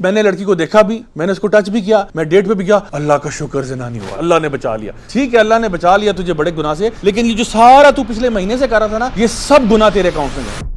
میں نے لڑکی کو دیکھا بھی, میں نے اس کو ٹچ بھی کیا, میں ڈیٹ پہ بھی گیا, اللہ کا شکر زنا نہیں ہوا, اللہ نے بچا لیا. ٹھیک ہے اللہ نے بچا لیا تجھے بڑے گناہ سے, لیکن یہ جو سارا تو پچھلے مہینے سے کر رہا تھا نا, یہ سب گناہ تیرے اکاؤنٹ میں گئے.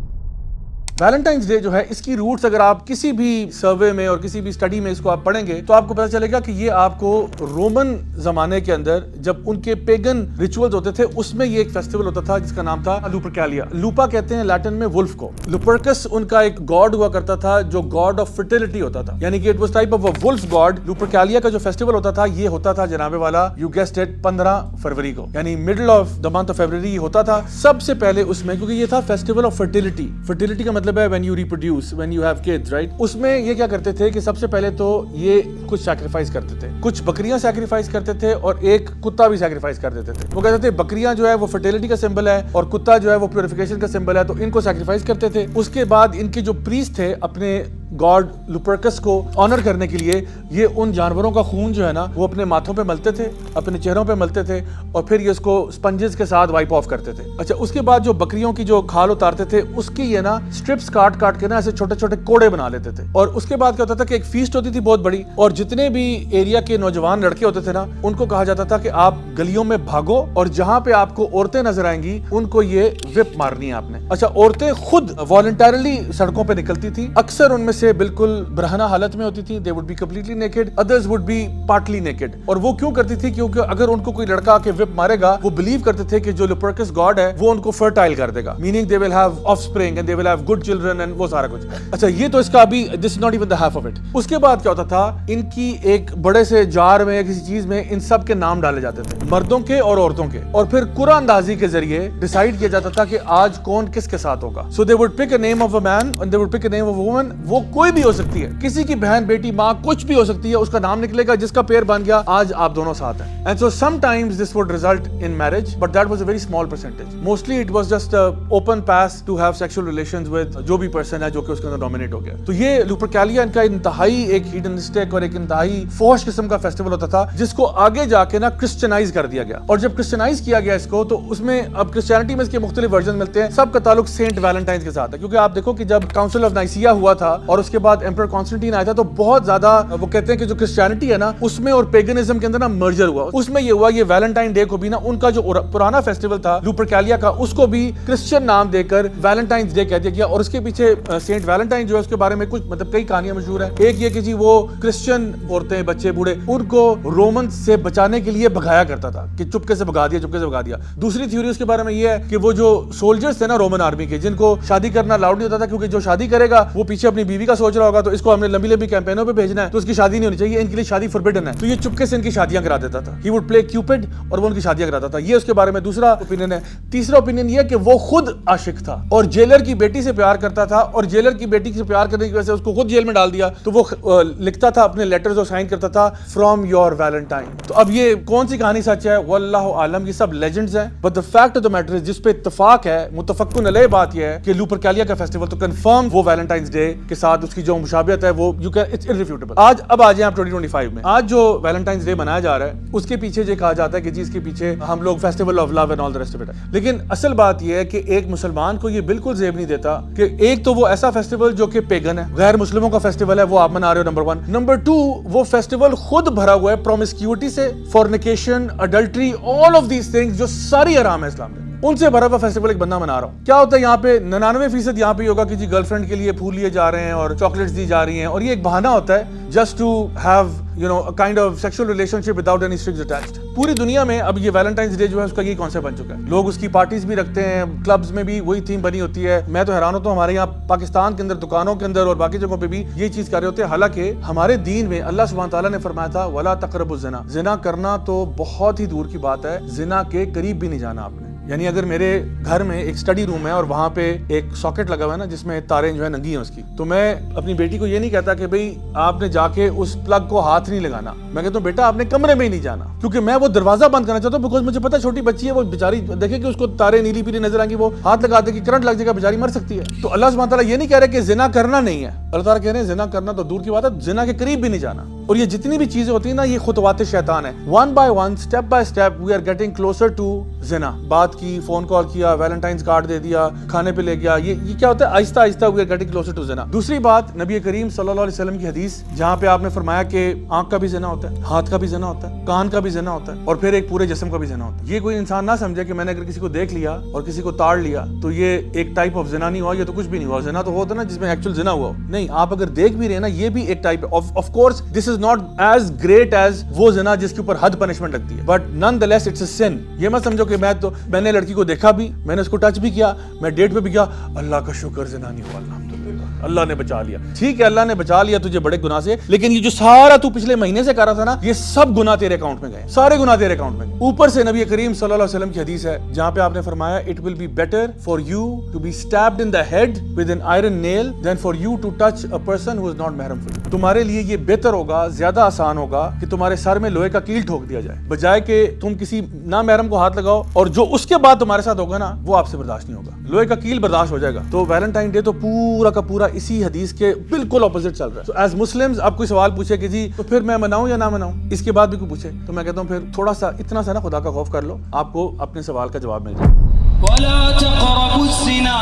ویلنٹائنس ڈے جو ہے اس کی روٹس اگر آپ کسی بھی سروے میں اور کسی بھی اسٹڈی میں اس کو آپ پڑھیں گے تو آپ کو پتہ چلے گا کہ یہ آپ کو رومن زمانے کے اندر جب ان کے پیگن ریچولز ہوتے تھے اس میں یہ ایک فیسٹیول ہوتا تھا جس کا نام تھا لوپرکیلیا. لوپا کہتے ہیں لیٹن میں ولف کو. لوپرکس ان کا ایک گاڈ ہوا کرتا تھا جو گاڈ آف فرٹیلٹی ہوتا تھا, یعنی کہ it was type of a wolf god. Lupercalia کا جو فیسٹیول ہوتا تھا یہ ہوتا تھا جناب والا یو گیسڈ اٹ 15 فروری کو, یعنی middle of the month of February یہ ہوتا تھا. سب سے پہلے اس میں کیونکہ یہ تھا فیسٹیول آف فرٹیلٹی. فرٹیلٹی کا مطلب ہے when you reproduce, when you have kids, right? اس میں یہ کیا کرتے تھے کہ سب سے پہلے تو یہ کچھ سیکریفائس کرتے تھے, کچھ بکریاں سیکریفائس کرتے تھے اور ایک کتا بھی سیکریفائس کر دیتے تھے. وہ کہتے تھے بکریاں جو ہے وہ فرٹیلٹی کا سمبل ہے اور کتا جو ہے وہ پیوریفیکیشن کا سمبل ہے, تو ان کو سیکریفائس کرتے تھے. اس کے بعد ان کے جو پریسٹ تھے اپنے گاڈ لوپرکس کو آنر کرنے کے لیے یہ ان جانوروں کا خون جو ہے نا وہ اپنے ماتھوں پہ ملتے تھے, اپنے چہروں پہ ملتے تھے اور پھر یہ اس کو سپنجز کے ساتھ وائپ آف کرتے تھے. اچھا اس کے بعد جو بکریوں کی جو کھال اتارتے تھے اس کی یہ نا سٹرپس کاٹ کاٹ کے نا ایسے چھوٹے چھوٹے کوڑے بنا لیتے تھے. اور اس کے بعد کیا ہوتا تھا کہ ایک فیسٹ ہوتی تھی بہت بڑی, اور جتنے بھی ایریا کے نوجوان لڑکے ہوتے تھے نا ان کو کہا جاتا تھا کہ آپ گلیوں میں بھاگو اور جہاں پہ آپ کو عورتیں نظر آئیں گی ان کو یہ وپ مارنی ہے آپ نے. اچھا عورتیں خود والنٹرلی سڑکوں پہ نکلتی تھی, اکثر ان میں سے بالکل برہنہ حالت میں ہوتی تھی. they would be completely naked, others would be partly naked. اور وہ کیوں کرتی تھی کیونکہ اگر ان کو کوئی لڑکا آ کے وپ مارے گا وہ بلیو کرتے تھے کہ جو لوپرکس گاڈ ہے وہ ان کو فرٹائل کر دے گا, meaning they will have offspring and they will have good children and وہ سارا کچھ. اچھا یہ تو اس کا ابھی this is not even the half of it. اس کے بعد کیا ہوتا تھا ان کی ایک بڑے سے جار میں یا کسی چیز میں ان سب کے نام ڈالے جاتے تھے, مردوں کے اور عورتوں کے, اور پھر قرآن اندازی کے ذریعے ڈیسائیڈ کیا جاتا تھا کہ آج کون کس کے ساتھ ہوگا. so they would pick a name of a man and they would pick a name of a woman. وہ کوئی بھی ہو سکتی ہے, کسی کی بہن بیٹی ماں کچھ بھی ہو سکتی ہے, اس کا نام نکلے گا جس کا پیر بن گیا آج آپ دونوں ساتھ ہیں. and so sometimes this would result in marriage but that was a very small percentage. mostly it was just a open pass to have sexual relations with جو بھی پرسن ہے جو کہ اس کے اندر ڈومینیٹ ہو گیا. تو یہ لوپرکیلیا ان کا انتہائی ایک ہیڈنسٹک اور ایک انتہائی فوش قسم کا فیسٹیول ہوتا تھا جس کو آگے جا کے نا کرسچنائز کر دیا گیا. اور جب کرسچنائز کیا گیا اس کو تو اس میں اب کرسچینٹی میں اس کے مختلف ورژن ملتے ہیں, سب کا تعلق سینٹ ویلنٹائنز کے ساتھ ہے. کیونکہ آپ دیکھو کہ جب کاؤنسل آف نائسیا ہوا تھا اور اس کے بعد ایمپرر کانسٹنٹین آیا تھا تو بہت زیادہ وہ کہتے ہیں کہ جو کرسچینٹی ہے نا اس میں اور پیگنزم کے اندر نا مرجر ہوا. اس میں یہ ہوا یہ ویلنٹائن ڈے کو بھی نا ان کا جو پرانا فیسٹیول تھا لوپرکیلیا کا اس کو بھی کرسچین نام دے کر ویلنٹائنز ڈے کہہ دیا گیا. اور اس کے پیچھے سینٹ ویلنٹائن جو ہے اس کے بارے میں کچھ مطلب کئی کہانیاں مشہور ہیں. ایک یہ کہ جی وہ کرسچین عورتیں بچے بوڑھے ان کو رومن سے بچانے کے لیے بھگایا کرتا تھا کہ چپکے سے بھگا دیا, چپکے سے بھگا دیا. دوسری تھیوری اس کے بارے میں یہ ہے کہ وہ جو سولجرز تھے نا رومن آرمی کے جن کو شادی کرنا لاؤڈ نہیں ہوتا تھا کیونکہ جو شادی کرے گا وہ پیچھے اپنی بیوی کا سوچ رہا ہوگا تو اس کو ہم نے لمبی لمبی کیمپینوں پہ بھیجنا ہے تو اس کی شادی نہیں ہونی چاہیے, ان کے لیے شادی فوربڈن ہے. تو یہ چپکے سے ان کی شادیاں کرا دیتا تھا. ہی وڈ پلے کیوپڈ اور وہ ان کی شادیاں کراتا تھا. یہ اس کے بارے میں دوسرا اوپینین ہے. تیسرا اوپینین یہ کہ وہ خود عاشق تھا اور جیلر کی بیٹی سے پیار کرتا تھا, اور جیلر کی بیٹی سے پیار کرنے کی وجہ سے اس کو خود جیل میں ڈال دیا. تو وہ لکھتا تھا اپنے لیٹرز اور سائن کرتا تھا فرام یور ویلنٹائن. تو اب یہ کون سی کہانی سچ ہے واللہ عالم, یہ سب لیجنڈز ہیں. But the fact of the matter is جس پہ اتفاق ہے متفقن علیہ بات یہ ہے کہ لوپرکیلیا کا فیسٹیول تو کنفرم وہ ویلنٹائنز ڈے کے ساتھ اس کی جو مشابہت ہے وہ you can it's irrefutable. آج اب آ جائیں آپ 2025 میں. آج جو ویلنٹائنز ڈے منایا جا رہا ہے اس کے پیچھے یہ کہا جاتا ہے کہ جی اس کے پیچھے ہم لوگ festival of love and all the rest of it. لیکن اصل بات یہ ہے کہ ایک مسلمان کو یہ بالکل زیب نہیں دیتا کہ ایک تو وہ ایسا فیسٹیول جو کہ پیگن ہے, غیر مسلموں کا فیسٹیول ہے, وہ آپ منا رہے ہو نمبر 1. نمبر 2 وہ فیسٹیول خود بھرا ہوا ہے پرومسکیوٹی سے, fornication, adultery, all of these things جو ساری حرام ہے اسلام میں, ان سے بھرا ہوا فیسٹیول ایک بندہ منا رہا ہوں. کیا ہوتا ہے یہاں پہ 99% یہاں پہ ہوگا کہ جی گرل فرینڈ کے لیے پھول لیے جا رہے ہیں اور چاکلیٹس دی جا رہی ہیں, اور یہ ایک بہانہ ہوتا ہے just to have you know kind of sexual relationship without any strings attached. پوری دنیا میں اب یہ ویلنٹائنز ڈے جو ہے اس کا یہ کانسیپٹ بن چکا ہے. لوگ اس کی پارٹیز بھی رکھتے ہیں, کلبز میں بھی وہی تھیم بنی ہوتی ہے. میں تو حیران ہوتا ہوں ہمارے یہاں پاکستان کے اندر دکانوں کے اندر اور باقی جگہوں پہ بھی یہ چیز کر رہے ہوتے ہیں. حالانکہ ہمارے دین میں اللہ سبحانہ تعالیٰ نے فرمایا تھا ولا تقربوا الزنا, زنا کرنا تو بہت ہی دور کی بات ہے, زنا کے قریب بھی نہیں جانا آپ نے. یعنی اگر میرے گھر میں ایک اسٹڈی روم ہے اور وہاں پہ ایک ساکٹ لگا ہوا ہے نا جس میں تاریں جو ہے ننگی ہیں اس کی, تو میں اپنی بیٹی کو یہ نہیں کہتا کہ بھئی آپ نے جا کے اس پلگ کو ہاتھ نہیں لگانا. میں کہتا ہوں بیٹا آپ نے کمرے میں ہی نہیں جانا, کیونکہ میں وہ دروازہ بند کرنا چاہتا ہوں بیکاز مجھے پتا چھوٹی بچی ہے, وہ بیچاری دیکھے کہ اس کو تاریں نیلی پیلی نظر آئیں گی, وہ ہاتھ لگا دے کہ کرنٹ لگ جائے گا, بیچاری مر سکتی ہے. تو اللہ سبحانہ تعالیٰ یہ نہیں کہہ رہے کہ زنا کرنا نہیں ہے, اللہ تعالیٰ کہہ رہے ہیں زنا کرنا تو دور کی بات ہے، زنا کے قریب بھی نہیں جانا. اور یہ جتنی بھی چیزیں ہوتی ہیں نا، یہ خطوات شیطان ہے. One by one, step by step we are getting closer to زنا. بات کی، فون کال کیا، ویلنٹائنس کارڈ دے دیا، کھانے پہ لے گیا، یہ کیا ہوتا ہے؟ آہستہ آہستہ we are getting closer to زنا. دوسری بات، نبی کریم صلی اللہ علیہ وسلم کی حدیث جہاں پہ آپ نے فرمایا کہ آنکھ کا بھی زنا ہوتا ہے، ہاتھ کا بھی زنا ہوتا ہے، کان کا بھی زنا ہوتا ہے، اور پھر ایک پورے جسم کا بھی زنا ہوتا ہے. یہ کوئی انسان نہ سمجھے کہ میں نے اگر کسی کو دیکھ لیا اور کسی کو تاڑ لیا تو یہ ایک ٹائپ آف زنا نہیں ہوا، یہ تو کچھ بھی نہیں ہوا. زنا تو ہوتا ہے نا جس میں ایکچوئل زنا ہوا ہو. نہیں، آپ اگر دیکھ بھی رہے ہیں نا، یہ بھی ایک ٹائپ ہے. Of course this is not as great as وہ زنا جس کے اوپر حد پنشمنٹ لگتی ہے، بٹ نن دا لیس اٹس اے سن. یہ مت سمجھو کہ میں نے لڑکی کو دیکھا بھی، میں نے اس کو ٹچ بھی کیا، میں ڈیٹ پہ بھی گیا، اللہ کا شکر زنا نہیں ہوا، الحمدللہ اللہ نے بچا لیا. ٹھیک ہے، اللہ نے بچا لیا تجھے بڑے گناہ سے، لیکن یہ جو سارا تو پچھلے مہینے سے کر رہا تھا نا، یہ سب گناہ تیرے اکاؤنٹ میں گئے، سارے گناہ تیرے اکاؤنٹ میں گئے. اوپر سے نبی کریم صلی اللہ علیہ وسلم کی حدیث ہے جہاں پہ آپ نے فرمایا it will be better for you to be stabbed in the head with an iron nail then for you to touch a person who is not محرم فار یو. تمہارے لیے یہ بہتر ہوگا، زیادہ آسان ہوگا کہ تمہارے سر میں لوہے کا کیل ٹھوک دیا جائے، بجائے کہ تم کسی نامحرم کو ہاتھ لگاؤ اور جو اس کے بعد تمہارے ساتھ ہوگا نا وہ آپ سے برداشت نہیں ہوگا. لوہے کا کیل برداشت ہو جائے گا. تو ویلنٹائن ڈے تو پورا کا پورا اسی حدیث کے بالکل اپوزٹ چل رہا ہے. ایز مسلمز اب کوئی سوال پوچھے کہ جی تو پھر میں مناؤں یا نہ مناؤں، اس کے بعد بھی کوئی پوچھے تو میں کہتا ہوں پھر تھوڑا سا اتنا سا نا خدا کا خوف کر لو، آپ کو اپنے سوال کا جواب مل جائے. ولا تقربوا الزنا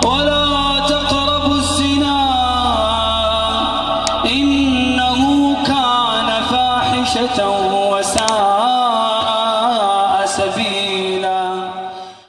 ولا تقربوا الزنا إنه كان فاحشة